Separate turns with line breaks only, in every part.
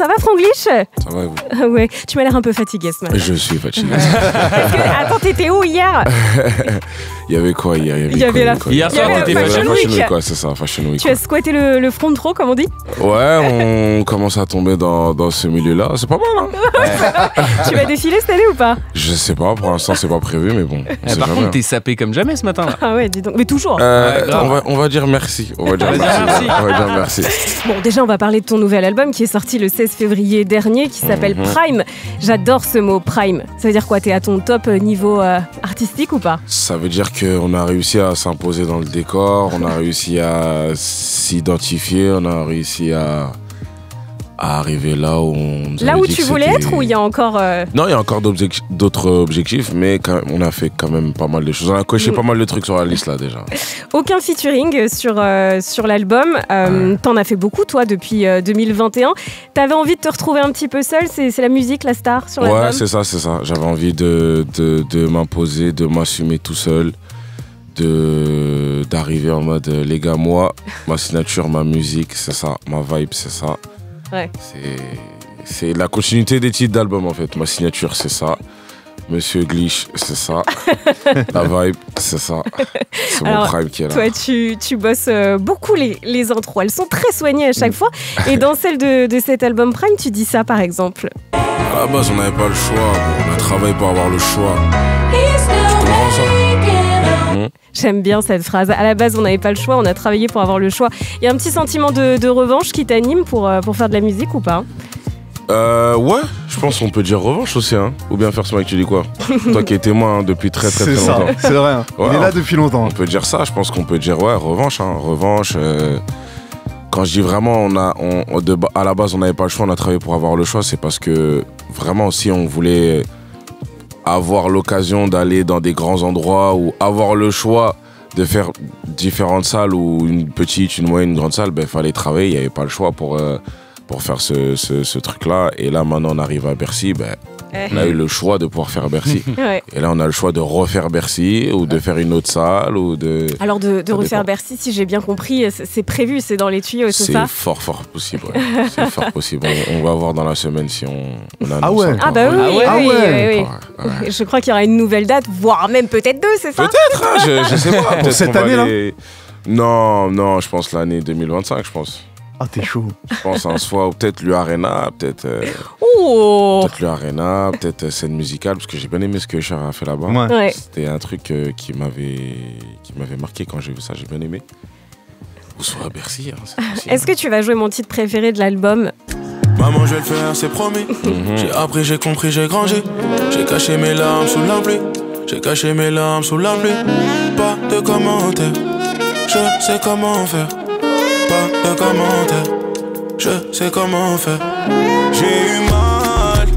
ça va Franglish?
Ça va et vous?
Ouais, tu m'as l'air un peu fatigué ce matin.
Je suis fatigué.
Attends, t'étais où hier?
Il y avait quoi hier?
Il y avait la
Hier soir, t'étais
Fashion Week.
Quoi, c'est ça, Fashion Week.
Tu as squatté le front trop, comme on dit?
Ouais, on commence à tomber dans ce milieu-là. C'est pas mal, hein?
Tu vas défiler cette année ou pas?
Je sais pas, pour l'instant, c'est pas prévu, mais bon.
Par contre, t'es sapé comme jamais ce matin là.
Ah ouais, dis donc. Mais toujours.
On va dire merci. On va dire merci. On va dire merci.
Bon, déjà, on va parler de ton nouvel album qui est sorti le 16 février dernier, qui s'appelle Prime. J'adore ce mot, Prime. Ça veut dire quoi? T'es à ton top niveau artistique ou pas?
Ça veut dire qu'on a réussi à s'imposer dans le décor, on a réussi à s'identifier, on a réussi à arriver là où on nous
Là
avait
où
dit
tu
que
voulais
c'était-
être ou il y a encore...
Non, il y a encore d'autres objectifs, mais on a fait quand même pas mal de choses. On a coché pas mal de trucs sur la liste là déjà.
Aucun featuring sur l'album. T'en as fait beaucoup, toi, depuis 2021. T'avais envie de te retrouver un petit peu seul. C'est la musique, la star sur l'album?
Ouais, c'est ça. J'avais envie de m'imposer, de m'assumer tout seul, d'arriver en mode les gars, moi, ma signature, ma musique, c'est ça, ma vibe, c'est ça.
Ouais.
C'est la continuité des titres d'album en fait. Ma signature, c'est ça. Monsieur Glitch, c'est ça. La vibe, c'est ça. C'est mon
Alors,
prime qui est là.
Toi, tu bosses beaucoup les intros. Elles sont très soignées à chaque fois. Et dans celle de cet album Prime, tu dis ça, par exemple.
À la base, on n'avait pas le choix. On a travaillé pour avoir le choix. Tu comprends ça?
J'aime bien cette phrase. À la base, on n'avait pas le choix, on a travaillé pour avoir le choix. Il y a un petit sentiment de revanche qui t'anime pour faire de la musique ou pas?
Ouais, je pense qu'on peut dire revanche aussi, hein. Ou bien faire ce mec, tu dis quoi? Toi qui es témoin hein, depuis très
C'est
longtemps.
ça, c'est vrai. Hein.
Ouais,
Il est là depuis longtemps.
On peut dire ça, je pense qu'on peut dire ouais, revanche, hein. Revanche. Quand je dis vraiment, à la base, on n'avait pas le choix, on a travaillé pour avoir le choix, c'est parce que vraiment, si on voulait avoir l'occasion d'aller dans des grands endroits ou avoir le choix de faire différentes salles ou une petite, une moyenne, une grande salle, ben fallait travailler, il n'y avait pas le choix pour faire ce truc-là. Et là, maintenant, on arrive à Bercy, ben, on a eu le choix de pouvoir faire Bercy.
Ouais.
Et là, on a le choix de refaire Bercy ou de faire une autre salle ou de...
Alors de
Ça
refaire
dépend.
Bercy, si j'ai bien compris, c'est prévu, c'est dans les tuyaux, c'est ça?
fort possible, ouais. C'est fort possible. On va voir dans la semaine si on a
Ah ouais.
Ah bah oui,
Ah
oui,
ouais.
oui,
Ah
oui,
ouais.
oui, oui. Je crois qu'il y aura une nouvelle date, voire même peut-être deux, c'est ça?
Peut-être, hein, je sais pas. Peut-être
cette
qu'on va
année-là
aller- Non, je pense l'année 2025, je pense.
Ah, t'es chaud.
Je pense en soi, ou peut-être l'U-Arena, peut-être
Oh
l'U-Arena, peut-être scène musicale, parce que j'ai bien aimé ce que Usher a fait là-bas.
Ouais.
Ouais.
C'était un truc qui m'avait marqué quand j'ai vu ça, j'ai bien aimé. Ou soit à Bercy, hein, c'est possible.
Est-ce que tu vas jouer mon titre préféré de l'album?
Maman, je vais le faire, c'est promis. J'ai appris, j'ai compris, j'ai grandi. J'ai caché mes larmes sous la pluie. J'ai caché mes larmes sous la pluie. Pas de commentaires. Je sais comment faire. Pas de commentaires. Je sais comment faire. J'ai eu mal.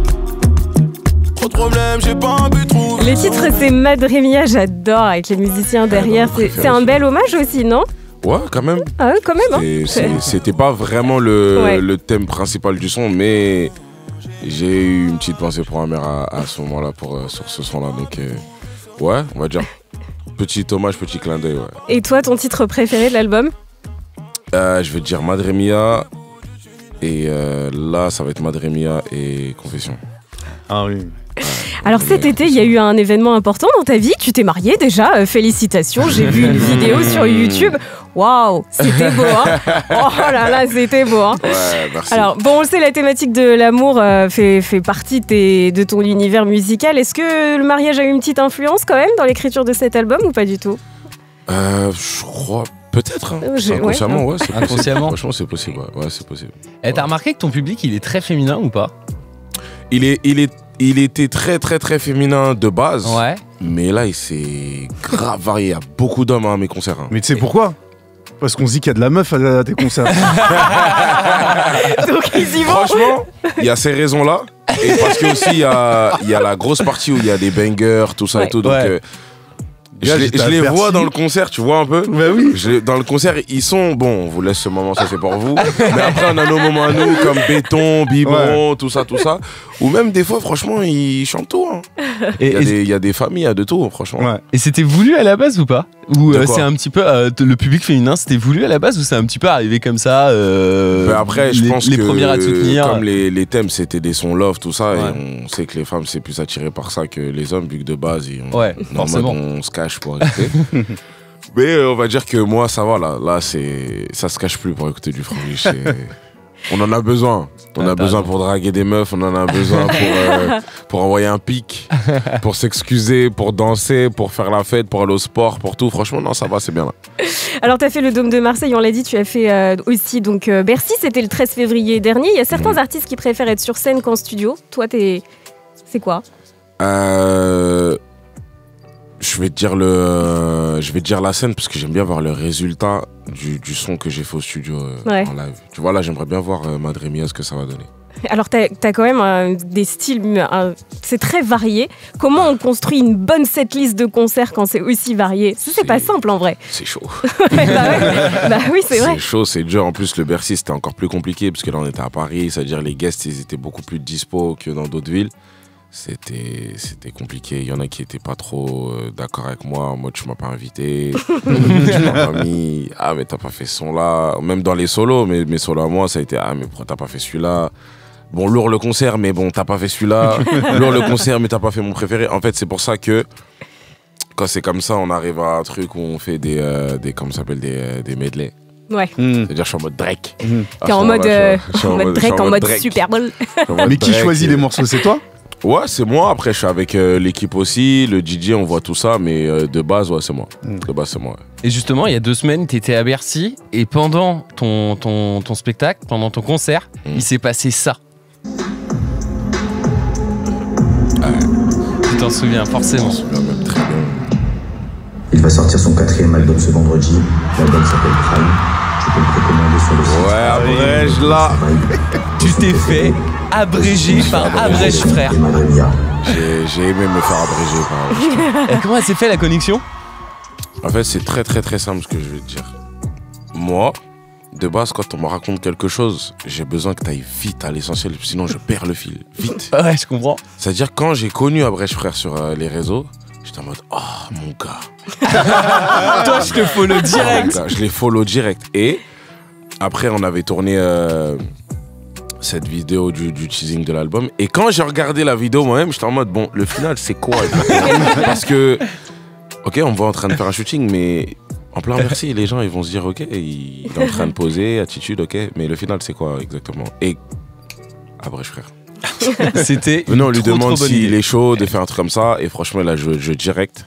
Trop de problèmes, j'ai pas pu trouver.
Le titre c'est Madremia, j'adore avec les musiciens derrière. C'est un bel hommage aussi, non?
Ouais, quand même.
Ah ouais, quand même. Hein.
C'était pas vraiment
Ouais.
le thème principal du son, mais j'ai eu une petite pensée pour ma mère à ce moment-là, sur ce son-là. Donc, ouais, on va dire petit hommage, petit clin d'œil, ouais.
Et toi, ton titre préféré de l'album?
Je vais te dire Madremia. Et là, ça va être Madremia et Confession.
Ah oui.
Alors cet été, il y a eu un événement important dans ta vie. Tu t'es marié déjà. Félicitations. J'ai vu une vidéo sur YouTube. Waouh, c'était beau. Hein, oh là là, c'était beau. Hein.
Ouais, merci.
Alors bon, on le sait, la thématique de l'amour fait partie de ton univers musical. Est-ce que le mariage a eu une petite influence quand même dans l'écriture de cet album ou pas du tout?
Je crois peut-être. Hein. Inconsciemment, ouais, c'est possible.
Inconsciemment.
Franchement, c'est possible. Ouais, c'est possible.
Et t'as remarqué que ton public, il est très féminin ou pas?
Il était très très très féminin de base.
Ouais.
Mais là, il s'est grave varié. Il y a beaucoup d'hommes à mes concerts. Hein.
Mais tu sais pourquoi? Parce qu'on se dit qu'il y a de la meuf à tes concerts.
Donc ils y vont.
Franchement, il y a ces raisons-là. Et parce que aussi, il y a la grosse partie où il y a des bangers, tout ça
Ouais.
et tout. Donc,
Ouais.
Je les vois dans le concert, tu vois un peu.
Bah oui.
Dans le concert, ils sont... Bon, on vous laisse ce moment, ça c'est pour vous. Mais après, on a nos moments à nous, comme Béton, Biberon, tout ça. Ou même des fois, franchement, ils chantent tout. Hein. Il y a des familles, il y a de tout, franchement.
Ouais.
Et c'était voulu à la base ou pas? Ou
De quoi
c'est un petit peu... le public féminin, c'était voulu à la base ou c'est un petit peu arrivé comme ça
Mais après, je pense
les
que
premières à te soutenir.
comme les thèmes, c'était des sons love, tout ça,
Ouais.
et on sait que les femmes, c'est plus attiré par ça que les hommes, vu que de base,
forcément.
on se cache pour écouter. Mais on va dire que moi, ça va, là ça se cache plus pour écouter du Frangich. On en a besoin. On a besoin pour draguer des meufs, on en a besoin pour envoyer un pic, pour s'excuser, pour danser, pour faire la fête, pour aller au sport, pour tout. Franchement, non, ça va, c'est bien là.
Alors, tu as fait le Dôme de Marseille, on l'a dit, tu as fait aussi donc Bercy, c'était le 13 février dernier. Il y a certains artistes qui préfèrent être sur scène qu'en studio. Toi, c'est quoi?
Je vais te dire la scène parce que j'aime bien voir le résultat du son que j'ai fait au studio en live. Tu vois, là, j'aimerais bien voir Madre Mia, ce que ça va donner.
Alors, t'as quand même des styles, c'est très varié. Comment on construit une bonne setlist de concerts quand c'est aussi varié? C'est pas simple en vrai.
C'est chaud.
Bah oui, c'est vrai.
C'est chaud, c'est dur. En plus, le Bercy, c'était encore plus compliqué parce que là, on était à Paris. C'est-à-dire, les guests, ils étaient beaucoup plus dispo que dans d'autres villes. C'était compliqué. Il y en a qui n'étaient pas trop d'accord avec moi. En mode, tu m'as pas invité. Tu m'as pas mis. Ah, mais t'as pas fait ce son-là. Même dans les solos, mes solos à moi, ça a été. Ah, mais pourquoi t'as pas fait celui-là? Bon, lourd le concert, mais bon, t'as pas fait celui-là. Lourd le concert, mais t'as pas fait mon préféré. En fait, c'est pour ça que quand c'est comme ça, on arrive à un truc où on fait des comment ça s'appelle, des medley.
Ouais.
C'est-à-dire, je suis en mode Drake.
T'es en mode Drake, en mode Super Bowl.
Mais qui choisit les morceaux? C'est toi?
Ouais, c'est moi. Après, je suis avec l'équipe aussi, le DJ, on voit tout ça, mais de base, ouais, c'est moi. De base, c'est moi. Ouais.
Et justement, il y a 2 semaines, t'étais à Bercy et pendant ton spectacle, pendant ton concert, il s'est passé ça. Tu t'en souviens forcément.
Je me souviens même très bien.
Il va sortir son 4e album ce vendredi. L'album s'appelle Prime. Tu peux le précommander sur le site.
Ouais, abrège là.
Tu t'es fait abréger par Abrège Frère.
Et Madre Mia.
J'ai aimé me faire abréger par Abrège.
Et comment elle s'est fait la connexion?
En fait, c'est très très très simple ce que je vais te dire. Moi, de base, quand on me raconte quelque chose, j'ai besoin que tu ailles vite à l'essentiel, sinon je perds le fil. Vite.
Ouais, je comprends.
C'est-à-dire, quand j'ai connu Abrège Frère sur les réseaux, j'étais en mode, oh mon gars.
Toi, je te follow direct.
Oh, mon gars, je les follow direct. Et après, on avait tourné cette vidéo du teasing de l'album. Et quand j'ai regardé la vidéo moi-même, j'étais en mode, bon, le final, c'est quoi exactement? Parce que, ok, on va en train de faire un shooting, mais en plein Bercy, les gens, ils vont se dire, ok, il est en train de poser, attitude, ok, mais le final, c'est quoi exactement? Et Abrège Frère.
C'était.
Non, on lui
trop
demande
bonne
s'il
idée.
est chaud de faire un truc comme ça. Et franchement, là, je direct.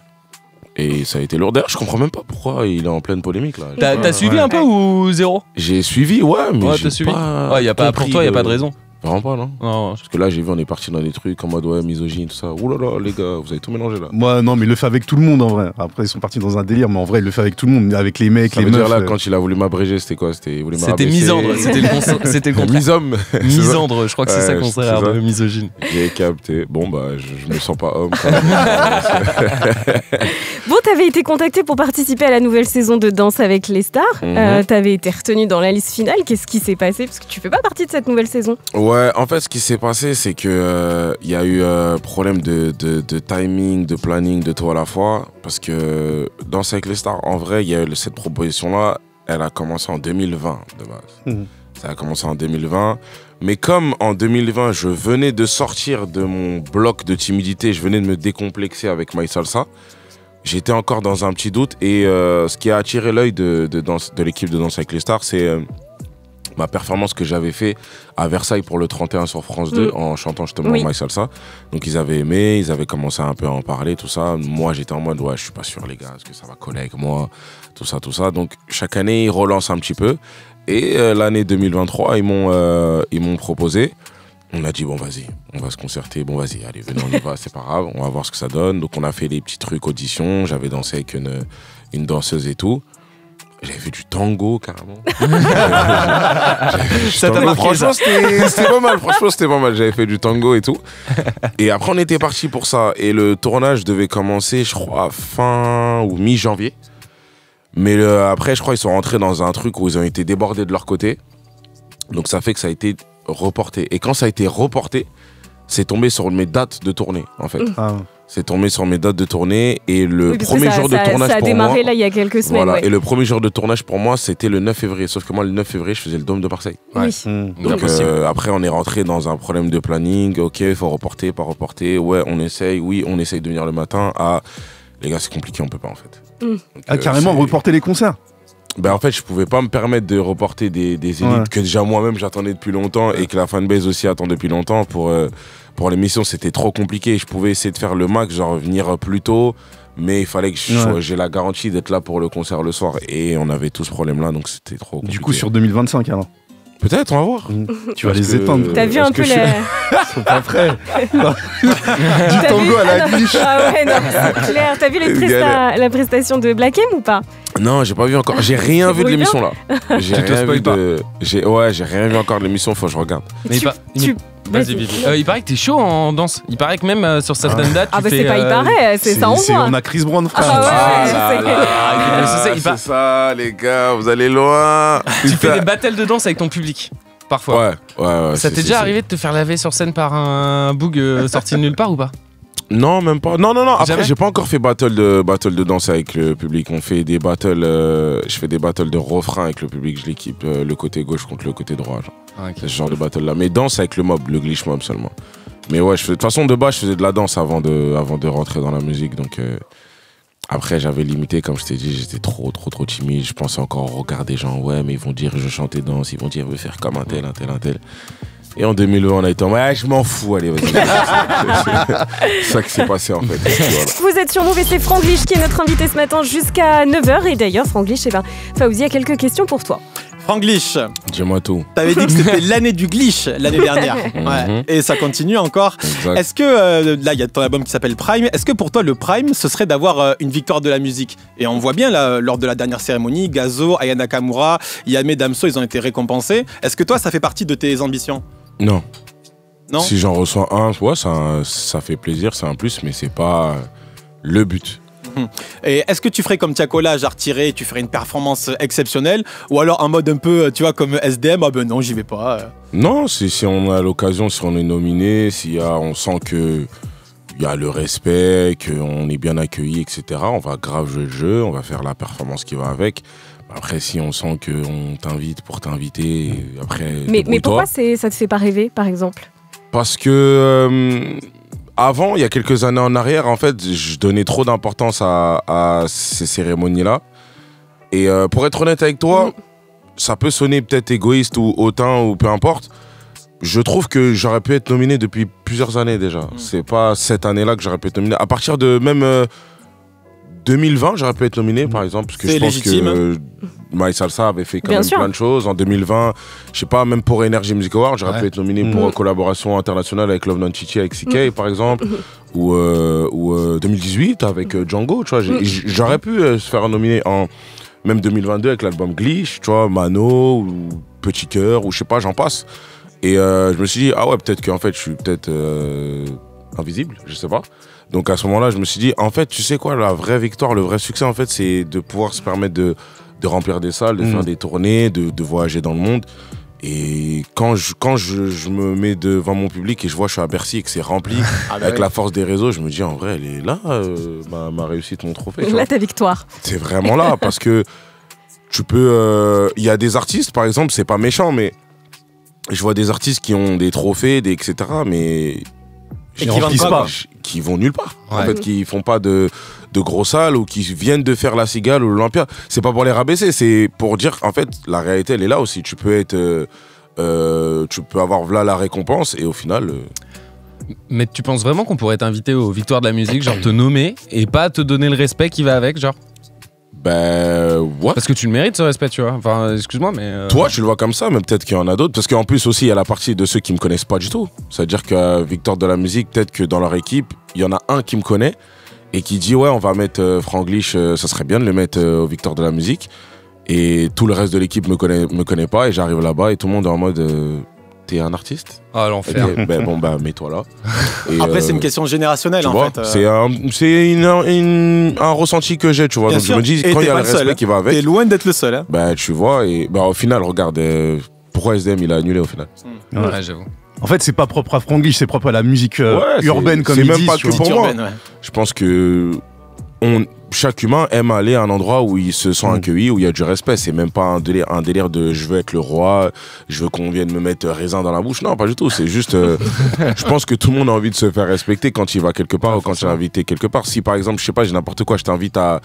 Et ça a été lourd. D'ailleurs, je comprends même pas pourquoi il est en pleine polémique là.
T'as suivi un peu ou zéro?
J'ai suivi, ouais, mais
Ouais,
j'ai
t'as suivi.
pas
Ouais, pour
compris
toi, y a pas de raison.
Vraiment pas, non?
Non,
Parce que là, j'ai vu, on est parti dans des trucs en mode ouais, misogyne, tout ça. Ouh là là, les gars, vous avez tout mélangé là.
Moi, non, mais il le fait avec tout le monde en vrai. Après, ils sont partis dans un délire, mais en vrai, il le fait avec tout le monde. Avec les mecs,
Ça
les
veut dire
meufs.
là, quand il a voulu m'abréger, c'était quoi? C'était
c'était misandre. C'était le contraire.
Mishomme.
Misandre, je crois que c'est ça
Ouais,
qu'on
c'est
serait
ça.
de misogyne.
J'ai capté. Bon, bah, je me sens pas homme quand même.
Bon, t'avais été contacté pour participer à la nouvelle saison de Danse avec les stars. T'avais été retenu dans la liste finale. Qu'est-ce qui s'est passé? Parce que tu fais pas partie de cette nouvelle saison.
Ouais, en fait, ce qui s'est passé, c'est que y a eu problème de timing, de planning, de tout à la fois. Parce que Danse avec les stars, en vrai, il y a eu cette proposition-là, elle a commencé en 2020 de base. Ça a commencé en 2020. Mais comme en 2020, je venais de sortir de mon bloc de timidité, je venais de me décomplexer avec My Salsa, j'étais encore dans un petit doute. Et ce qui a attiré l'œil de l'équipe de Danse avec les stars, c'est ma performance que j'avais fait à Versailles pour le 31 sur France 2 en chantant justement My Salsa. Donc ils avaient aimé, ils avaient commencé un peu à en parler, tout ça. Moi j'étais en mode ouais, je suis pas sûr les gars, est-ce que ça va coller avec moi, tout ça, tout ça. Donc chaque année ils relancent un petit peu. Et l'année 2023 ils m'ont proposé. On a dit bon vas-y, on va se concerter, bon vas-y, allez venez on y va, c'est pas grave, on va voir ce que ça donne. Donc on a fait des petits trucs auditions, j'avais dansé avec une danseuse et tout. J'avais fait du tango, carrément.
Ça t'a marqué,
Franchement, c'était pas mal. Franchement, c'était pas mal. J'avais fait du tango et tout. Et après, on était parti pour ça. Et le tournage devait commencer, je crois, fin ou mi-janvier. Mais après, je crois qu'ils sont rentrés dans un truc où ils ont été débordés de leur côté. Donc ça fait que ça a été reporté. Et quand ça a été reporté, c'est tombé sur mes dates de tournée, en fait. C'est tombé sur mes dates de tournée. Et le premier jour de tournage pour moi...
Ça a démarré là il y a quelques semaines.
Voilà.
Ouais.
Et le premier jour de tournage pour moi, c'était le 9 février. Sauf que moi, le 9 février, je faisais le Dôme de Marseille.
Oui.
Donc après, on est rentré dans un problème de planning. Ok, il faut reporter, pas reporter. Ouais, on essaye. Oui, on essaye de venir le matin. Ah, les gars, c'est compliqué, on peut pas en fait. Donc,
carrément reporter les concerts.
Ben en fait, je pouvais pas me permettre de reporter des élites que déjà moi-même j'attendais depuis longtemps et que la fanbase aussi attend depuis longtemps. Pour l'émission, c'était trop compliqué. Je pouvais essayer de faire le max, genre venir plus tôt, mais il fallait que j'ai la garantie d'être là pour le concert le soir. Et on avait tout ce problème-là, donc c'était trop compliqué.
Du coup, sur 2025 alors.
Peut-être, on va voir.
Tu vas les éteindre.
T'as vu un peu les...
Ils sont pas prêts. Du tango à la glitch.
Ah ouais, non, c'est clair. T'as vu la prestation de Black M ou pas?
Non, j'ai pas vu encore. J'ai rien vu de l'émission là. J'ai
Tu te
rien vu
spoil pas.
j'ai rien vu encore de l'émission, faut que je regarde.
Mais vas-y, Bibi. Il paraît que t'es chaud en danse. Il paraît que même sur certaines dates,
Ah
tu
bah
fais...
c'est pas il paraît, c'est ça on voit.
On a Chris Brown, frère.
C'est ça, les gars, vous allez loin.
Tu fais des battles de danse avec ton public, parfois.
Ouais.
Ça t'est déjà arrivé de te faire laver sur scène par un boug sorti de nulle part ou pas?
Non, même pas. Non. Après,
Jamais
j'ai pas encore fait battle de danse avec le public. On fait des battles. Je fais des battles de refrain avec le public. Je l'équipe le côté gauche contre le côté droit. Genre. C'est ce genre de battle là. Mais danse avec le mob, le glitch mob seulement. Mais ouais, de toute façon de base, je faisais de la danse avant de rentrer dans la musique. Donc après, j'avais limité, comme je t'ai dit, j'étais trop timide. Je pensais encore au regard des gens. Ouais, mais ils vont dire je chantais danse. Ils vont dire je veux faire comme un tel. Et en 2020, on a été en ouais, je m'en fous, allez, vas-y. C'est ça qui s'est passé en fait. Voilà.
Vous êtes sur Move et c'est Franglish qui est notre invité ce matin jusqu'à 9h. Et d'ailleurs, Franglish, Fawzi a quelques questions pour toi.
Franglish,
Dis-moi tout.
t'avais dit que c'était l'année du glitch l'année dernière. Ouais. Et ça continue encore.
Exact.
Est-ce que, là, il y a ton album qui s'appelle Prime. Est-ce que pour toi, le Prime, ce serait d'avoir une victoire de la musique? Et on voit bien, là, lors de la dernière cérémonie, Gazo, Aya Nakamura, Yamé Damso, ils ont été récompensés. Est-ce que toi, ça fait partie de tes ambitions?
Non.
Non.
Si j'en reçois un, ouais, ça fait plaisir, c'est un plus, mais c'est pas le but.
Et est-ce que tu ferais comme Tiakola, genre tiré, tu ferais une performance exceptionnelle? Ou alors en mode un peu, tu vois, comme SDM, ah ben non, j'y vais pas.
Non, si on a l'occasion, si on est nominé, on sent que il y a le respect, qu'on est bien accueilli, etc., on va grave jouer le jeu, on va faire la performance qui va avec. Après, si on sent qu'on t'invite pour t'inviter, après.
Mais pourquoi ça te fait pas rêver, par exemple?
Parce que avant, il y a quelques années en arrière, en fait, je donnais trop d'importance à ces cérémonies-là. Et pour être honnête avec toi, ça peut sonner peut-être égoïste ou hautain ou peu importe. Je trouve que j'aurais pu être nominé depuis plusieurs années déjà. C'est pas cette année-là que j'aurais pu être nominé. À partir de même 2020, j'aurais pu être nominé, par exemple, parce que je pense que My Salsa avait fait quand même plein de choses. En 2020, je sais pas, même pour Energy Music Award, j'aurais pu être nominé pour collaboration internationale avec Love Non Chichi, avec CK, par exemple, ou 2018 avec Django, tu vois. J'aurais pu se faire nominer en même 2022 avec l'album Glitch, tu vois, Mano, ou Petit Cœur, ou je sais pas, j'en passe. Et je me suis dit, ah ouais, peut-être qu'en fait, je suis peut-être invisible, je sais pas. Donc à ce moment-là, je me suis dit, en fait, tu sais quoi, la vraie victoire, le vrai succès, en fait, c'est de pouvoir se permettre de remplir des salles, de faire des tournées, de voyager dans le monde. Et quand je me mets devant mon public et je vois que je suis à Bercy et que c'est rempli, avec la force des réseaux, je me dis, en vrai, elle est là, ma réussite, mon trophée.
Là, ta victoire.
C'est vraiment là, parce que tu peux... Il y a des artistes, par exemple, c'est pas méchant, mais je vois des artistes qui ont des trophées, etc., mais...
Et qui vendent pas,
qui vont nulle part. En fait, qui font pas de grosses salles ou qui viennent de faire la Cigale ou l'Olympia. C'est pas pour les rabaisser, c'est pour dire, en fait, la réalité, elle est là aussi. Tu peux être... tu peux avoir là la récompense et au final...
Mais tu penses vraiment qu'on pourrait t'inviter aux Victoires de la musique, genre te nommer et pas te donner le respect qui va avec, genre?
Ben ouais.
Parce que tu le mérites ce respect, tu vois. Enfin, excuse-moi, mais.
Toi, tu le vois comme ça, mais peut-être qu'il y en a d'autres. Parce qu'en plus aussi, il y a la partie de ceux qui me connaissent pas du tout. C'est-à-dire que Victoire de la musique, peut-être que dans leur équipe, il y en a un qui me connaît et qui dit ouais, on va mettre Franglish, ça serait bien de le mettre aux Victoires de la musique. Et tout le reste de l'équipe me connaît pas et j'arrive là-bas et tout le monde est en mode t'es un artiste?
Ah, l'enfer.
Ok, bon, mets-toi là. Et,
Après, c'est une question générationnelle,
tu
en
vois,
fait.
c'est un ressenti que j'ai, tu vois.
Bien
Donc
sûr.
je me dis,
Et
quand il y
t'es
a
pas
le
le seul,
respect
hein.
qui va avec,
T'es loin d'être le seul. Hein.
bah tu vois, et bah, au final, regarde, pourquoi SDM il a annulé au final?
Ouais, j'avoue.
En fait, c'est pas propre à Franglish, c'est propre à la musique
Ouais,
urbaine, comme
c'est
ils
même
disent.
pas
tu
que
vois.
pour moi.
Urbaine, ouais.
Je pense que chaque humain aime aller à un endroit où il se sent accueilli, où il y a du respect. C'est même pas un délire de je veux être le roi, je veux qu'on vienne me mettre raisin dans la bouche. Non, pas du tout. C'est juste, je pense que tout le monde a envie de se faire respecter quand il va quelque part ou quand il est invité quelque part. Si par exemple, je sais pas, j'ai n'importe quoi, je t'invite à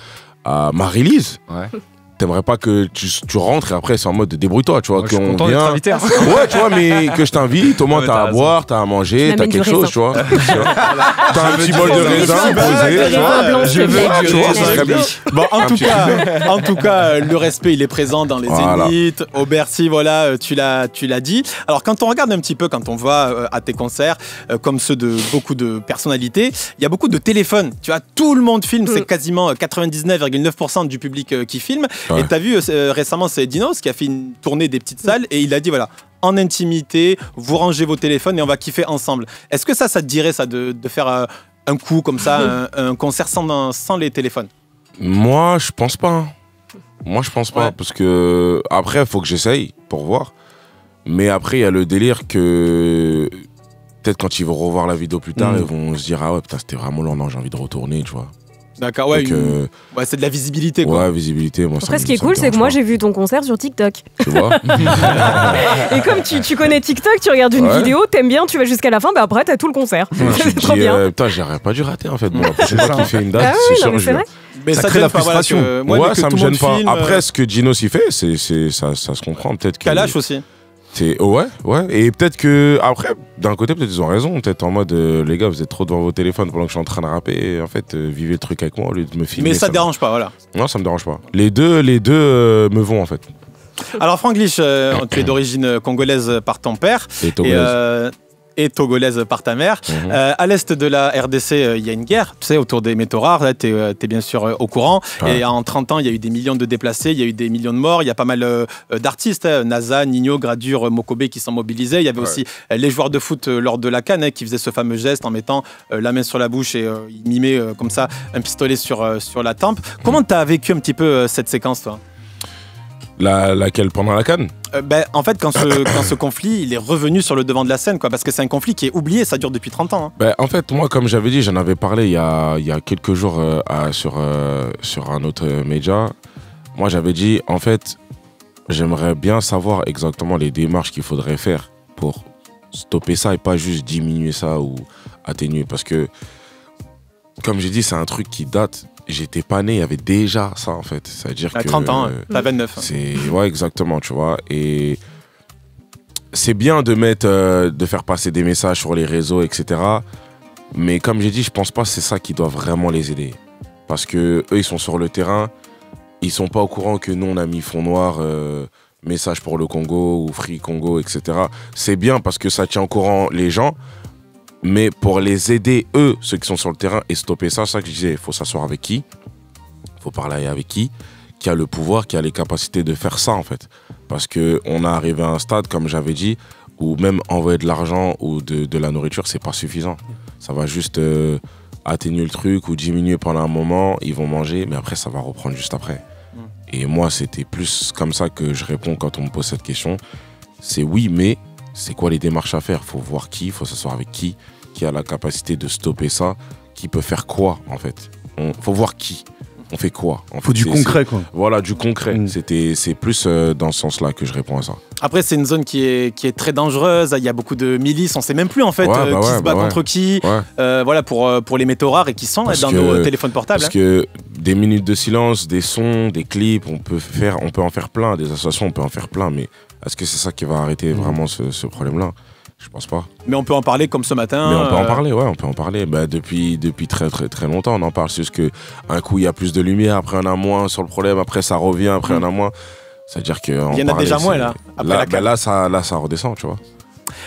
Marie-Lise.
Ouais.
T'aimerais pas que tu rentres et après c'est en mode débrouille-toi, tu vois,
Moi, je suis
qu'on
content d'être invité. Hein.
Ouais, tu vois, mais que je t'invite, au moins
Ouais,
t'as
t'as
à
raison.
boire, t'as à manger,
Tu
t'as
m'amènes
quelque
du
chose,
raisin.
tu vois. T'as un petit bol de raisin
Des
posé, tu vois.
raisins blancs,
je veux
plaît.
du
Tu vois,
raisin.
ça serait bien.
Bon, en
Un
tout
petit
cas, le respect, il est présent dans les
Voilà.
Zéniths, au Bercy, voilà, tu l'as dit. Alors, quand on regarde un petit peu, quand on va à tes concerts, comme ceux de beaucoup de personnalités, il y a beaucoup de téléphones. Tu vois, tout le monde filme, c'est quasiment 99,9% du public qui filme.
Ouais.
Et tu as vu récemment, c'est Dinos qui a fait une tournée des petites salles et il a dit, voilà, en intimité, vous rangez vos téléphones et on va kiffer ensemble. Est-ce que ça te dirait ça de faire un coup comme ça, un concert sans les téléphones?
Moi, je pense pas. Hein. Moi, je pense pas.
Ouais.
Parce que, après, il faut que j'essaye pour voir. Mais après, il y a le délire que. Peut-être quand ils vont revoir la vidéo plus tard, ils vont se dire ah ouais, putain, c'était vraiment long, non, j'ai envie de retourner, tu vois.
D'accord, ouais,
Donc,
ouais, c'est de la visibilité, quoi.
ouais, visibilité, moi,
Après,
ça
ce qui est
me
cool, c'est que
dérange
moi,
pas.
j'ai vu ton concert sur TikTok.
Tu vois.
Et comme tu connais TikTok, tu regardes une
Ouais.
vidéo, t'aimes bien, tu vas jusqu'à la fin, bah après, t'as tout le concert.
Tu te
C'est trop
dis,
bien.
putain, j'aurais pas dû rater en fait. Bon, la prochaine fois qu'il fait une date,
Ah oui,
c'est
non,
sûr,
mais
je
c'est
viens.
vrai.
Mais
Ça
ça
crée
te
la
gêne pas, voilà,
frustration.
que- ouais, mais
Ouais,
que
ça
tout
me
le monde
gêne pas.
filme,
Après, ce que Dinos il fait, ça se comprend. Peut-être que.
Kalash aussi.
Ouais. Et peut-être que. Après, d'un côté, peut-être ils ont raison. Peut-être en mode, les gars, vous êtes trop devant vos téléphones pendant que je suis en train de rapper. Et en fait, vivez le truc avec moi au lieu de me filmer.
Mais ça te dérange pas, voilà.
Non, ça me dérange pas. Les deux me vont en fait.
Alors, Franglish, tu es d'origine congolaise par ton père.
Et Togolaise.
Et togolaise par ta mère. À l'est de la RDC, il y a une guerre, tu sais, autour des métaux rares. Là, tu es bien sûr au courant.
Ouais.
Et en 30 ans, il y a eu des millions de déplacés, il y a eu des millions de morts. Il y a pas mal d'artistes, hein, NASA, Nino, Gradure, Mokobe qui sont mobilisés. Il y avait aussi les joueurs de foot lors de la CAN hein, qui faisaient ce fameux geste en mettant la main sur la bouche et ils mimaient comme ça un pistolet sur la tempe. Comment tu as vécu un petit peu cette séquence, toi?
Laquelle pendant la CAN?
En fait, quand ce conflit, il est revenu sur le devant de la scène, quoi, parce que c'est un conflit qui est oublié, ça dure depuis 30 ans. Hein.
En fait, moi, comme j'avais dit, j'en avais parlé il y a quelques jours sur un autre média. Moi, j'avais dit, en fait, j'aimerais bien savoir exactement les démarches qu'il faudrait faire pour stopper ça et pas juste diminuer ça ou atténuer. Parce que, comme j'ai dit, c'est un truc qui date. J'étais pas né, il y avait déjà ça, en fait. C'est-à-dire
À
que...
30 ans, hein. T'as 29.
Ouais, exactement, tu vois. Et c'est bien de faire passer des messages sur les réseaux, etc. Mais comme j'ai dit, je pense pas que c'est ça qui doit vraiment les aider. Parce que eux, ils sont sur le terrain, ils sont pas au courant que nous, on a mis fond noir, message pour le Congo ou Free Congo, etc. C'est bien parce que ça tient au courant les gens. Mais pour les aider, eux, ceux qui sont sur le terrain, et stopper ça, c'est ça que je disais, il faut s'asseoir avec qui, il faut parler avec qui a le pouvoir, qui a les capacités de faire ça, en fait. Parce qu'on est arrivé à un stade, comme j'avais dit, où même envoyer de l'argent ou de la nourriture, c'est pas suffisant. Ça va juste atténuer le truc ou diminuer pendant un moment, ils vont manger, mais après, ça va reprendre juste après. Et moi, c'était plus comme ça que je réponds quand on me pose cette question. C'est oui, mais c'est quoi les démarches à faire? Faut voir qui, faut s'asseoir avec qui a la capacité de stopper ça, qui peut faire quoi en fait. Faut voir qui, on fait quoi. En
Faut
fait,
du concret, quoi.
Voilà, du concret. C'est plus dans ce sens-là que je réponds à ça.
Après, c'est une zone qui est très dangereuse. Il y a beaucoup de milices. On sait même plus en fait
Ouais,
qui se bat contre qui.
Ouais.
Voilà pour les métaux rares et qui sont dans nos téléphones portables.
Parce que des minutes de silence, des sons, des clips, on peut en faire plein. Des associations, on peut en faire plein. Mais est-ce que c'est ça qui va arrêter vraiment ce problème-là? Je pense pas.
Mais on peut en parler comme ce matin.
Mais on peut en parler, ouais, on peut en parler. Depuis très très très longtemps, on en parle. C'est juste qu'un coup, il y a plus de lumière, après on a moins sur le problème, après ça revient, après on a moins. C'est-à-dire que.
Il y en a déjà moins là. Après la CAN.
là, ça redescend, tu vois.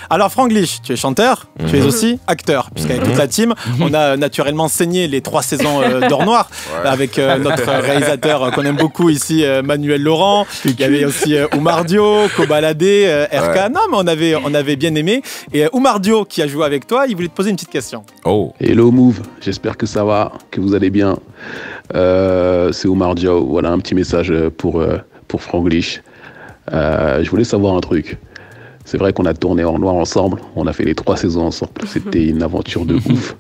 Alors Franglish, tu es chanteur, tu es aussi acteur, puisqu'avec toute la team, on a naturellement saigné les 3 saisons d'Or Noir avec notre réalisateur qu'on aime beaucoup ici, Manuel Laurent. Il y avait aussi Oumar Dio, Kobalade, RK. Non, mais on avait bien aimé. Et Oumar Dio, qui a joué avec toi, il voulait te poser une petite question.
Oh.
Hello Move, j'espère que ça va, que vous allez bien. C'est Oumar Dio. Voilà un petit message pour Franglish. Je voulais savoir un truc. C'est vrai qu'on a tourné Or Noir ensemble, on a fait les 3 saisons ensemble, c'était une aventure de ouf.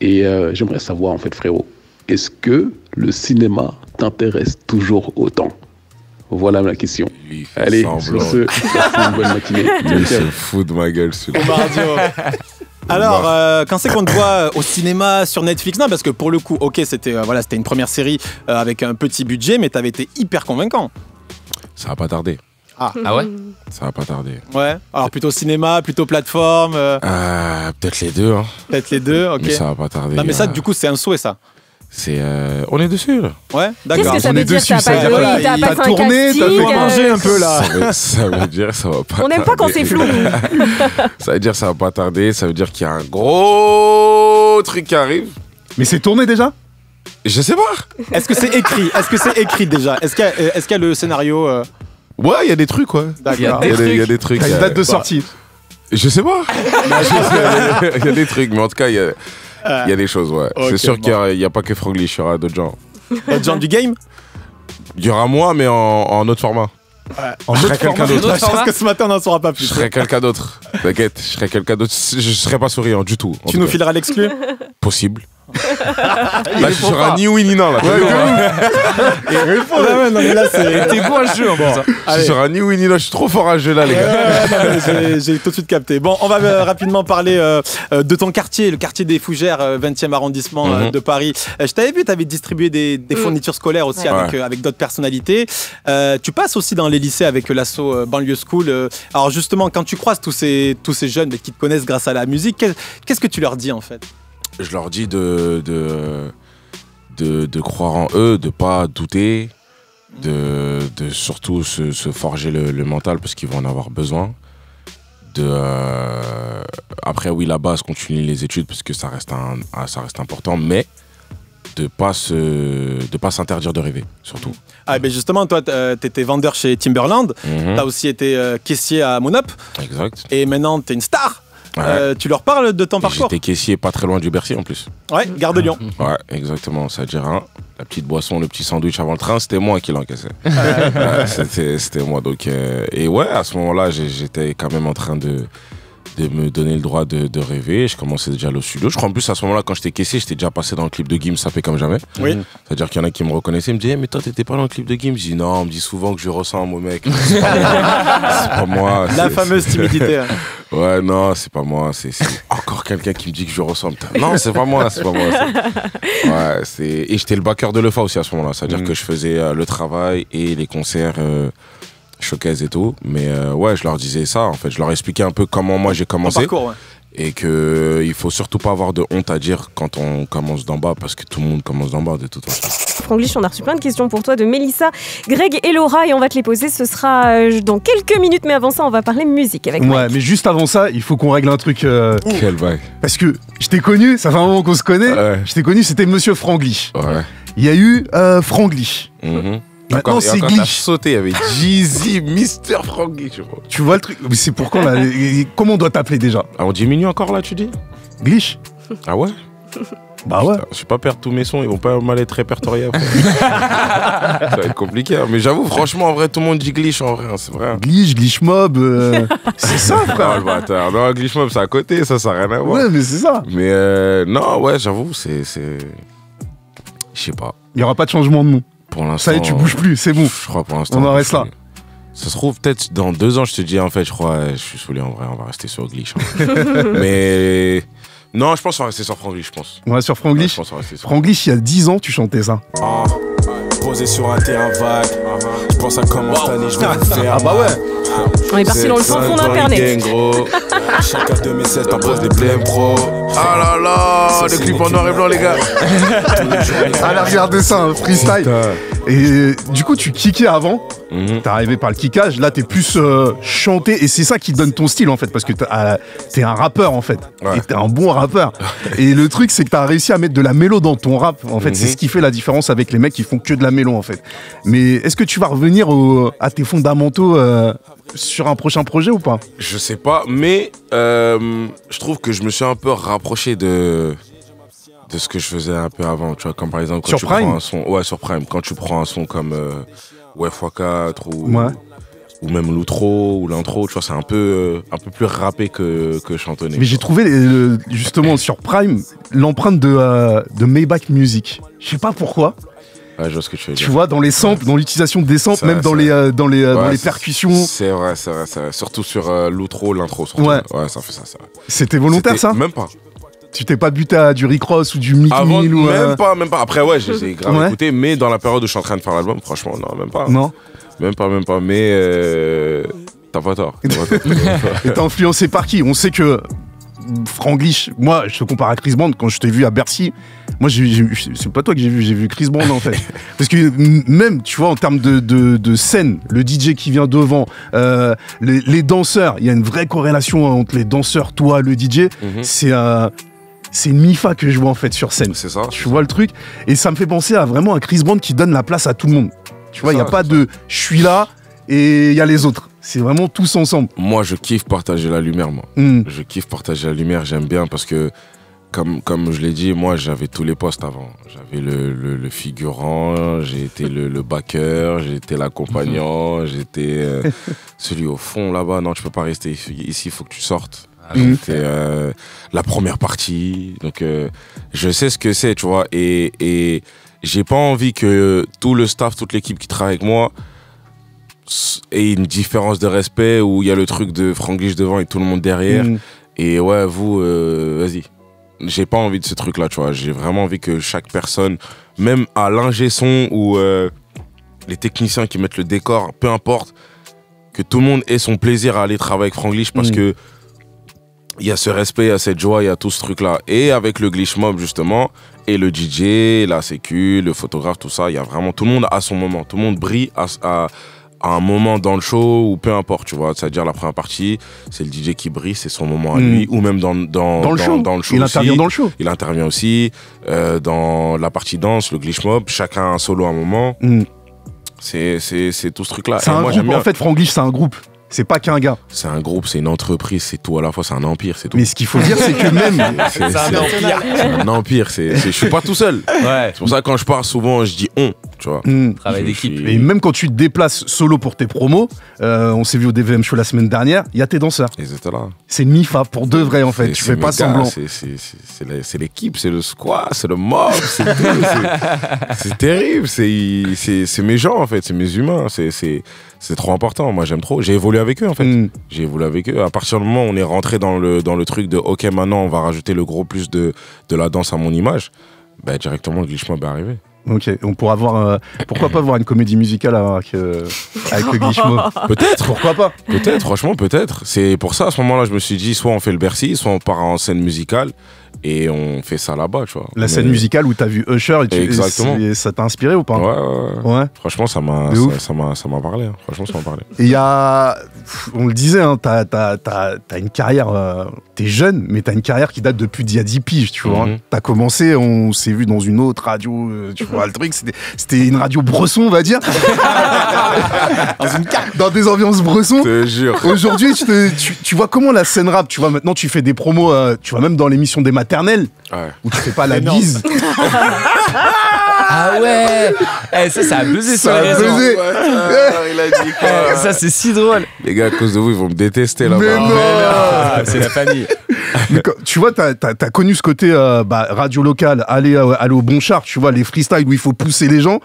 Et j'aimerais savoir en fait frérot, est-ce que le cinéma t'intéresse toujours autant? Voilà ma question. Allez, sur ce, une bonne matinée.
Il se fout de ma gueule celui-là.
Oumar Dio. Alors, quand c'est qu'on te voit au cinéma, sur Netflix, non, parce que pour le coup, ok, c'était une première série avec un petit budget, mais t'avais été hyper convaincant.
Ça va pas tarder.
Ah ouais?
Ça va pas tarder.
Ouais, alors plutôt cinéma, plutôt plateforme
Peut-être les deux. Hein.
Peut-être les deux, ok.
Mais ça va pas tarder.
Non, mais ça, du coup, c'est un souhait, ça.
C'est on est dessus là.
Ouais, d'accord.
Qu'est-ce que ça
On
veut
est
dire?
dessus,
T'as
ça
pas
veut
de
dire-
t'as
t'as
pas fait un
tourné, t'as
casting,
fait manger un peu là.
Ça veut dire ça va pas.
On n'aime pas quand c'est flou.
Ça veut dire ça va pas tarder. Ça veut dire qu'il y a un gros truc qui arrive.
Mais c'est tourné déjà?
Je sais pas.
Est-ce que c'est écrit? Est-ce que c'est écrit déjà? Est-ce qu'il y a le scénario
Ouais, il y a des trucs ouais.
D'accord.
Il y a des trucs.
T'as une date de sortie?
Je sais pas. Il y a des trucs, mais en tout cas, il y a des choses, ouais.
Ok,
C'est sûr
bon.
qu'il n'y a pas que Franglish, il y aura d'autres gens.
D'autres gens du game?
Il y aura moi, mais en autre format.
En
Je serai
autre
quelqu'un
format.
d'autre.
Je pense que ce matin, on n'en saura pas
Je
plus.
serai quelqu'un d'autre. T'inquiète, je serai quelqu'un d'autre. Je serai pas souriant du tout. en
Tu
tout
nous
cas.
fileras l'exclu?
Possible. Là, je serai ni oui ni non. Là.
Ouais, non, mais là, c'est.
T'es bon à ce jeu en plus. hein.
Je
Allez.
serai ni oui ni non. Je suis trop fort à ce jeu là, les gars.
Non, mais j'ai tout de suite capté. Bon, on va rapidement parler de ton quartier, le quartier des Fougères, 20e arrondissement de Paris. Je t'avais vu, tu avais distribué des fournitures scolaires aussi
Ouais.
avec d'autres personnalités. Tu passes aussi dans les lycées avec l'asso Banlieue School. Alors justement, quand tu croises tous ces jeunes qui te connaissent grâce à la musique, qu'est-ce que tu leur dis en fait?
Je leur dis de croire en eux, de pas douter, de surtout se forger le mental parce qu'ils vont en avoir besoin. Après, oui, la base, continue les études parce que ça reste important, mais de pas s'interdire de rêver, surtout.
Ah, ben justement, toi, t'étais vendeur chez Timberland, t'as aussi été caissier à Monop,
Exact.
et maintenant t'es une star.
Ouais.
Tu leur parles de ton parcours?
J'étais caissier pas très loin du Bercy en plus.
Ouais, Gare de Lyon.
Ouais, exactement. Ça veut dire la petite boisson, le petit sandwich avant le train, c'était moi qui l'encaissais. Ouais, c'était moi. Donc, et ouais, à ce moment-là, j'étais quand même en train de me donner le droit de rêver. Je commençais déjà à aller au studio. Je crois en plus à ce moment-là, quand j'étais caissier, j'étais déjà passé dans le clip de Gims, ça fait comme jamais.
Oui.
C'est-à-dire qu'il y en a qui me reconnaissaient, ils me disaient mais toi t'étais pas dans le clip de Gims? Je dis non, on me dit souvent que je ressemble au mec. C'est pas moi.
La fameuse timidité.
Ouais, non, c'est pas moi. C'est encore quelqu'un qui me dit que je ressemble. Non, c'est pas moi, c'est pas moi. Ouais, et j'étais le backer de l'EFA aussi à ce moment-là. C'est-à-dire que je faisais le travail et les concerts showcase et tout. Mais ouais, je leur disais ça. En fait, je leur expliquais un peu comment moi j'ai
Ton
commencé.
parcours, ouais.
Et qu'il faut surtout pas avoir de honte à dire quand on commence d'en bas, parce que tout le monde commence d'en bas de toute façon.
Franglish, on a reçu plein de questions pour toi de Mélissa, Greg et Laura et on va te les poser. Ce sera dans quelques minutes, mais avant ça, on va parler musique avec
Ouais,
Mike.
mais juste avant ça, il faut qu'on règle un truc.
Quel bail.
Parce que je t'ai connu, ça fait un moment qu'on se connaît.
Ouais.
Je t'ai connu, c'était Monsieur Franglish.
Ouais.
Il y a eu Franglish. Maintenant, c'est
t'as
Glitch.
sauté, il y avait Jeezy, Mr. Frankie, je crois.
Tu vois le truc? Mais c'est pour quand là? Comment on doit t'appeler déjà?
Ah, on diminue encore là, tu dis?
Glitch?
Ah ouais?
Bah ouais.
Je vais pas perdre tous mes sons, ils vont pas mal être répertoriés après. Ça va être compliqué, hein. Mais j'avoue, franchement, en vrai, tout le monde dit glitch en vrai, hein, c'est vrai.
Glitch, glitch mob. C'est ça,
Non,
frère.
le bâtard. Non, glitch mob, c'est à côté, ça n'a rien à voir.
Ouais, mais c'est ça.
Mais non, ouais, j'avoue, c'est. Je sais pas.
Il y aura pas de changement de nom.
Pour l'instant.
Ça y est, tu bouges plus, c'est bon.
Je crois pour l'instant.
On en reste là.
Ça se trouve, peut-être dans 2 ans, je te dis, en fait, je crois, je suis saoulé en vrai, on va rester sur glitch. Hein. Mais. Non, je pense qu'on va rester sur Franglish, je pense.
On va sur
Ouais,
Franglish.
je pense qu'on va rester sur
Franglish, il y a 10 ans, tu chantais ça.
Posé sur un terrain vague. Je pense à comment cette année je vais vous faire.
Ah bah ouais.
On est parti dans le fin fond d'internet.
Chacun de mes sets impose des blèmes pro.
Ah là là, le clip en noir et blanc, les gars.
Allez, regardez ça, un freestyle. Et du coup, tu kickais avant, t'es arrivé par le kickage, là t'es plus chanté, et c'est ça qui donne ton style en fait, parce que t'es un rappeur en fait, et t'es un bon rappeur. Et le truc, c'est que t'as réussi à mettre de la mélo dans ton rap, en fait, c'est ce qui fait la différence avec les mecs qui font que de la mélo en fait. Mais est-ce que tu vas revenir à tes fondamentaux sur un prochain projet ou pas?
Je sais pas, mais je trouve que je me suis un peu rapproché de ce que je faisais un peu avant, tu vois, comme par exemple quand
sur
tu
Prime?
prends un son, ouais, sur Prime, quand tu prends un son comme x4 ou même l'outro ou l'intro, tu vois, c'est un peu plus rappé que chantonné.
Mais j'ai trouvé justement sur Prime l'empreinte de Maybach Music. Je sais pas pourquoi.
Ouais, je vois ce que tu veux dire.
Tu vois, dans les samples, dans l'utilisation des samples, même dans les percussions.
C'est vrai. Surtout sur l'outro, l'intro. Surtout.
Ouais,
ça fait ça.
C'était volontaire, ça?
Même pas.
Tu t'es pas buté à du Rick Ross ou du Mick
Avant,
Mill ou
même pas. Après, ouais, j'ai grave écouté, mais dans la période où je suis en train de faire l'album, franchement, non, même pas.
Non.
Même pas. Mais t'as pas tort.
Et t'es influencé par qui? On sait que Franglish, moi, je te compare à Chris Brown. Quand je t'ai vu à Bercy, moi, c'est pas toi que j'ai vu Chris Brown en fait. Parce que même, tu vois, en termes de scène, le DJ qui vient devant, les danseurs, il y a une vraie corrélation entre les danseurs, toi, le DJ. C'est une MIFA que je vois en fait sur scène.
C'est ça.
Tu vois le truc? Et ça me fait penser à vraiment un Chris Brown qui donne la place à tout le monde. Tu vois, il n'y a pas de je suis là et il y a les autres. C'est vraiment tous ensemble.
Moi, je kiffe partager la lumière, moi. Je kiffe partager la lumière, j'aime bien parce que, comme je l'ai dit, moi, j'avais tous les postes avant. J'avais le figurant, j'ai été le backer, j'ai été l'accompagnant, j'étais celui au fond là-bas. Non, tu peux pas rester ici, il faut que tu sortes. J'étais la première partie. Donc, je sais ce que c'est, tu vois. Et j'ai pas envie que tout le staff, toute l'équipe qui travaille avec moi ait une différence de respect où il y a le truc de Franglish devant et tout le monde derrière. Et ouais, vous, vas-y. J'ai pas envie de ce truc-là, tu vois. J'ai vraiment envie que chaque personne, même à l'ingé son ou les techniciens qui mettent le décor, peu importe, que tout le monde ait son plaisir à aller travailler avec Franglish parce que il y a ce respect, il y a cette joie, il y a tout ce truc-là. Et avec le Glitch Mob, justement, et le DJ, la sécu, le photographe, tout ça, il y a vraiment... Tout le monde a son moment. Tout le monde brille à un moment dans le show, ou peu importe, tu vois. C'est-à-dire, la première partie, c'est le DJ qui brille, c'est son moment à lui. Ou même dans le show.
Il intervient dans le show.
Il intervient aussi. Dans la partie danse, le Glitch Mob, chacun a un solo à un moment. C'est tout ce truc-là.
C'est un groupe, en fait, Franglish, c'est un groupe. C'est pas qu'un gars.
C'est un groupe, c'est une entreprise, c'est tout à la fois, c'est un empire, c'est tout.
Mais ce qu'il faut dire, c'est que même...
C'est un empire.
C'est un empire, je suis pas tout seul.
Ouais.
C'est pour ça que quand je pars, souvent, je dis on, tu vois.
Travail d'équipe.
Et même quand tu te déplaces solo pour tes promos, on s'est vu au DVM Show la semaine dernière, il y a tes danseurs.
Ils étaient là.
C'est une MIFA pour de vrai, en fait. Tu fais pas semblant.
C'est l'équipe, c'est le squad, c'est le mob, c'est tout. C'est terrible, c'est mes gens, en fait, c'est mes humains, c'est trop important. Moi, j'aime trop. J'ai évolué avec eux, en fait. J'ai évolué avec eux. À partir du moment où on est rentré dans le truc de OK, maintenant, on va rajouter le gros plus de la danse à mon image, bah, directement, le Glitch Mob est arrivé.
Ok, on pourra voir. Pourquoi pas voir une comédie musicale avec le Glitch Mob?
Peut-être.
Pourquoi pas?
Peut-être, franchement, peut-être. C'est pour ça, à ce moment-là, je me suis dit, soit on fait le Bercy, soit on part en scène musicale. Et on fait ça là-bas, tu vois.
La scène musicale où t'as vu Usher
Exactement.
Et ça t'a inspiré ou pas?
Ouais. Franchement, ça m'a parlé. Hein. Franchement, ça m'a parlé.
Et il y a... On le disait, hein, t'as une carrière... T'es jeune, mais t'as une carrière qui date depuis d'il y a 10 piges, tu vois. T'as commencé, on s'est vu dans une autre radio, tu vois, le truc, c'était une radio Bresson, on va dire. Dans des ambiances Bresson.
Je te jure.
Aujourd'hui, tu vois comment la scène rap, tu vois, maintenant tu fais des promos, tu vois, même dans l'émission des maternelles, où tu fais pas la bise.
Ah ouais. Ça a buzzé sur les réseaux.
Il a dit quoi?
Ça, c'est si drôle.
Les gars, à cause de vous, ils vont me détester là-bas.
Mais non.
C'est la famille.
Mais tu vois, t'as connu ce côté radio locale, aller au bon char, tu vois, les freestyles où il faut pousser les gens.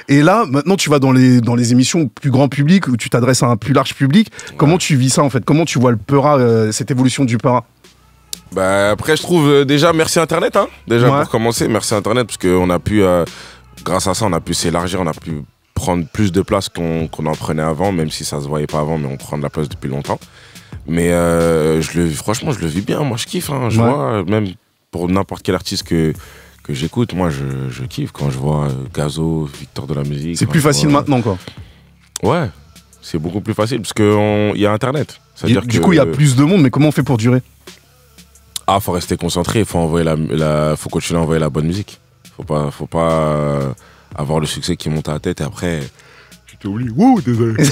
Et là, maintenant, tu vas dans les émissions plus grand public, où tu t'adresses à un plus large public. Comment tu vis ça, en fait? Comment tu vois le Peura, cette évolution du Peura?
Bah, après, je trouve déjà, merci Internet, hein. Déjà, pour commencer, merci Internet, parce qu'on a pu, grâce à ça, on a pu s'élargir, on a pu prendre plus de place qu'on en prenait avant, même si ça se voyait pas avant, mais on prend de la place depuis longtemps. Mais franchement, je le vis bien, moi je kiffe, hein. Je vois, même pour n'importe quel artiste que que j'écoute. Moi, je kiffe quand je vois Gazo, Victor de la musique.
C'est plus facile maintenant, quoi.
Ouais, c'est beaucoup plus facile parce qu'il y a Internet.
Du coup, il y a plus de monde, mais comment on fait pour durer?
Ah, faut rester concentré, faut continuer à envoyer la bonne musique. Faut pas avoir le succès qui monte à la tête et après tu t'oublies. Ouh, désolé.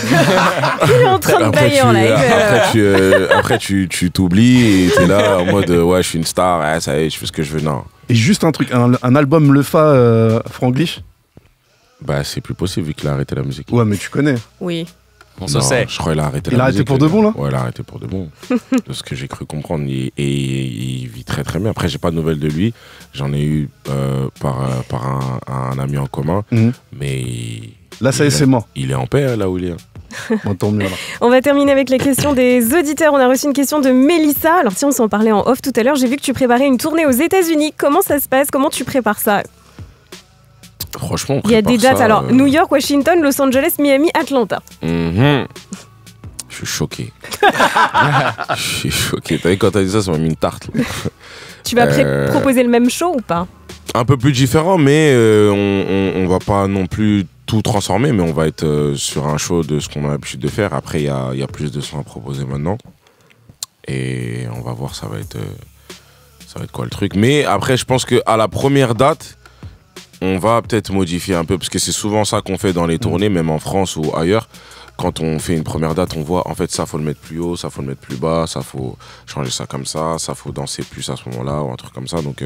Il est en train de bailler en live.
Après tu t'oublies et t'es là en mode ouais, je suis une star, ça y est, je fais ce que je veux. Non.
Et juste un truc, un album Lefa Franglish?
Bah, c'est plus possible vu qu'il a arrêté la musique.
Ouais, mais tu connais.
Oui.
On se sait.
Je crois qu'il a arrêté
Il a arrêté pour de bon, là?
Ouais, il a arrêté pour de bon. De ce que j'ai cru comprendre. Et il vit très très bien. Après, j'ai pas de nouvelles de lui. J'en ai eu par un ami en commun. Mais.
Là, ça y est, c'est mort.
Il est en paix, là où il est.
Bon, tant mieux, alors.
On va terminer avec les questions des auditeurs. On a reçu une question de Mélissa. Alors, tiens, on s'en parlait en off tout à l'heure. J'ai vu que tu préparais une tournée aux États-Unis. Comment ça se passe? Comment tu prépares ça?
Franchement,
il y a des dates. Alors, New York, Washington, Los Angeles, Miami, Atlanta.
Je suis choqué. Je suis choqué. T'as vu, quand t'as dit ça, ça m'a mis une tarte. Là.
Tu vas proposer le même show ou pas?
Un peu plus différent, mais on va pas non plus tout transformer, mais on va être sur un show de ce qu'on a l'habitude de faire. Après, il y a plus de sons à proposer maintenant. Et on va voir, ça va être quoi le truc. Mais après, je pense qu'à la première date, on va peut-être modifier un peu, parce que c'est souvent ça qu'on fait dans les tournées, même en France ou ailleurs. Quand on fait une première date, on voit, en fait, ça, faut le mettre plus haut, ça, faut le mettre plus bas, ça, faut changer ça comme ça faut danser plus à ce moment-là, ou un truc comme ça. Donc,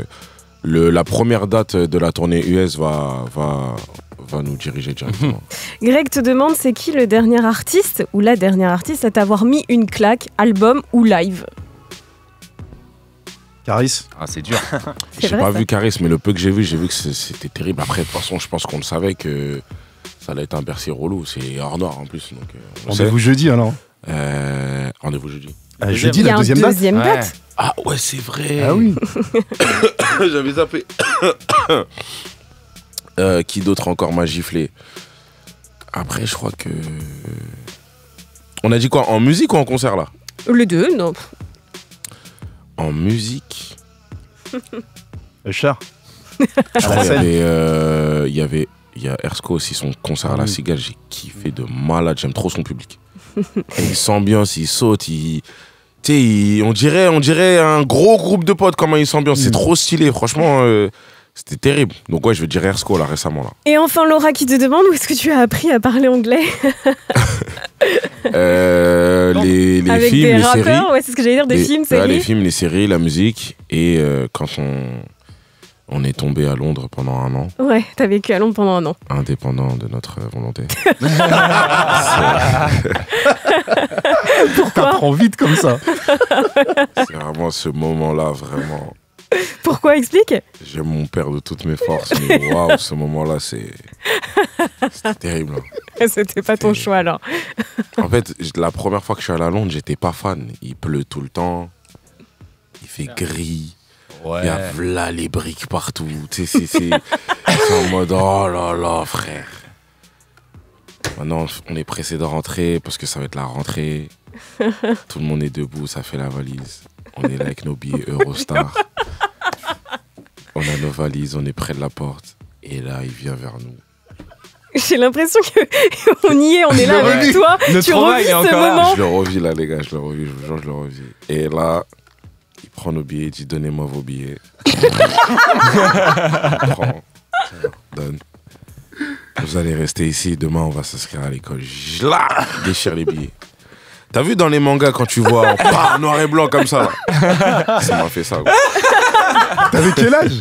la première date de la tournée US va nous diriger directement.
Greg te demande, c'est qui le dernier artiste ou la dernière artiste à t'avoir mis une claque, album ou live?
Caris.
Ah, c'est dur.
J'ai pas vu Caris, mais le peu que j'ai vu que c'était terrible. Après, de toute façon, je pense qu'on le savait que ça allait être un Bercy relou. C'est hors noir en plus. Donc,
rendez-vous jeudi alors.
Rendez-vous jeudi.
Jeudi, la deuxième date.
Ouais.
Ah ouais, c'est vrai.
Ah oui.
J'avais zappé. Qui d'autre encore m'a giflé? Après, je crois que... On a dit quoi? En musique ou en concert, là?
Les deux, non.
En musique.
Char.
Je crois qu'il y a Ersko aussi, son concert à la Cigale. J'ai kiffé de malade. J'aime trop son public. Il s'ambiance, il saute, on dirait un gros groupe de potes comment il s'ambiance. C'est trop stylé, franchement. C'était terrible. Donc ouais, je veux dire Ersko là récemment là.
Et enfin Laura qui te demande où est-ce que tu as appris à parler anglais?
Les
avec
films,
des
les
rappeurs,
séries.
ouais, c'est ce que j'allais dire, des films, séries.
Les films, les séries, la musique. Et quand on est tombé à Londres pendant un an.
Ouais, t'as vécu à Londres pendant un an.
Indépendant de notre volonté.
Pourquoi?
T'apprends vite comme ça.
C'est vraiment ce moment-là, vraiment.
Pourquoi? Explique.
J'aime mon père de toutes mes forces, mais waouh, ce moment-là, c'était terrible.
C'était pas ton choix alors.
En fait, la première fois que je suis allé à Londres, j'étais pas fan. Il pleut tout le temps, il fait gris, il y a là les briques partout. C'est en mode oh là là, frère. Maintenant, on est pressé de rentrer parce que ça va être la rentrée. Tout le monde est debout, ça fait la valise. On est là avec nos billets Eurostar. On a nos valises, on est près de la porte. Et là, il vient vers nous.
J'ai l'impression qu'on y est, on est là avec toi. Tu revis ce moment.
Je le revis là, les gars, je le revis. Je vous jure, je le revis. Et là, il prend nos billets, il dit donnez-moi vos billets. Prends, donne. Vous allez rester ici, demain on va s'inscrire à l'école. Là, déchire les billets. T'as vu dans les mangas quand tu vois en noir et blanc comme ça là? Ça m'a fait ça. Quoi.
T'avais quel âge?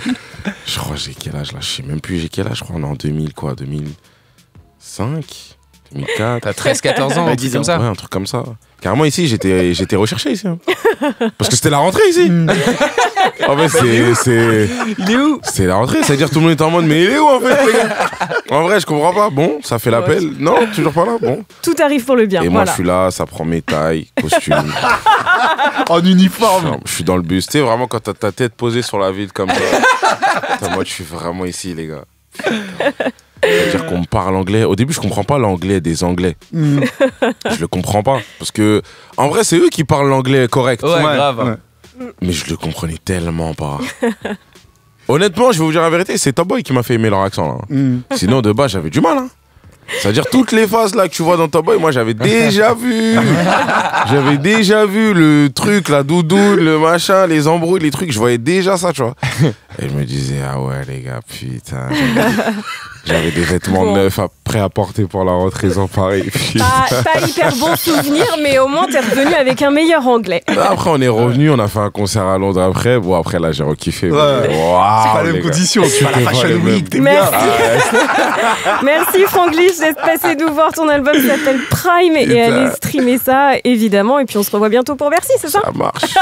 Je crois j'ai quel âge là? Je sais même plus j'ai quel âge. Je crois on est en 2005, 2004.
T'as 13-14 ans, un truc comme ça.
Ouais, un truc comme ça. Carrément ici j'étais recherché ici. Hein. Parce que c'était la rentrée ici. En fait c'est...
Il est où?
C'est la rentrée, c'est-à-dire tout le monde est en mode mais il est où en fait les gars? En vrai je comprends pas. Bon, ça fait l'appel. Non, toujours pas là. Bon.
Tout arrive pour le bien.
Et moi je suis là, ça prend mes tailles, costume.
En uniforme.
Je suis dans le bus. Tu sais vraiment quand t'as ta tête posée sur la ville comme ça. Moi je suis vraiment ici les gars. C'est-à-dire qu'on me parle anglais. Au début je comprends pas l'anglais des Anglais. Je le comprends pas. Parce que en vrai c'est eux qui parlent l'anglais correct.
Ouais, grave.
Ouais. Mais je le comprenais tellement pas. Honnêtement, je vais vous dire la vérité, c'est Top Boy qui m'a fait aimer leur accent. Là. Sinon, de base, j'avais du mal. Hein. C'est-à-dire, toutes les phases là que tu vois dans Top Boy, moi, j'avais déjà vu. J'avais déjà vu le truc, la doudoune, le machin, les embrouilles, les trucs. Je voyais déjà ça, tu vois. Et je me disais, ah ouais, les gars, putain. J'avais des vêtements neufs prêts à porter pour la rentrée sans pareil.
Pas hyper bon souvenir, mais au moins t'es revenu avec un meilleur anglais.
Après, on est revenu, on a fait un concert à Londres après. Bon, après, là, j'ai rekiffé.
Ouais.
Wow,
C'est pas la même condition. C'est pas la Fashion Week, t'es bien.
Merci Franglish d'être passé nous voir. Ton album s'appelle Prime et allez streamer ça, évidemment. Et puis on se revoit bientôt pour Bercy, c'est ça ?
Ça marche.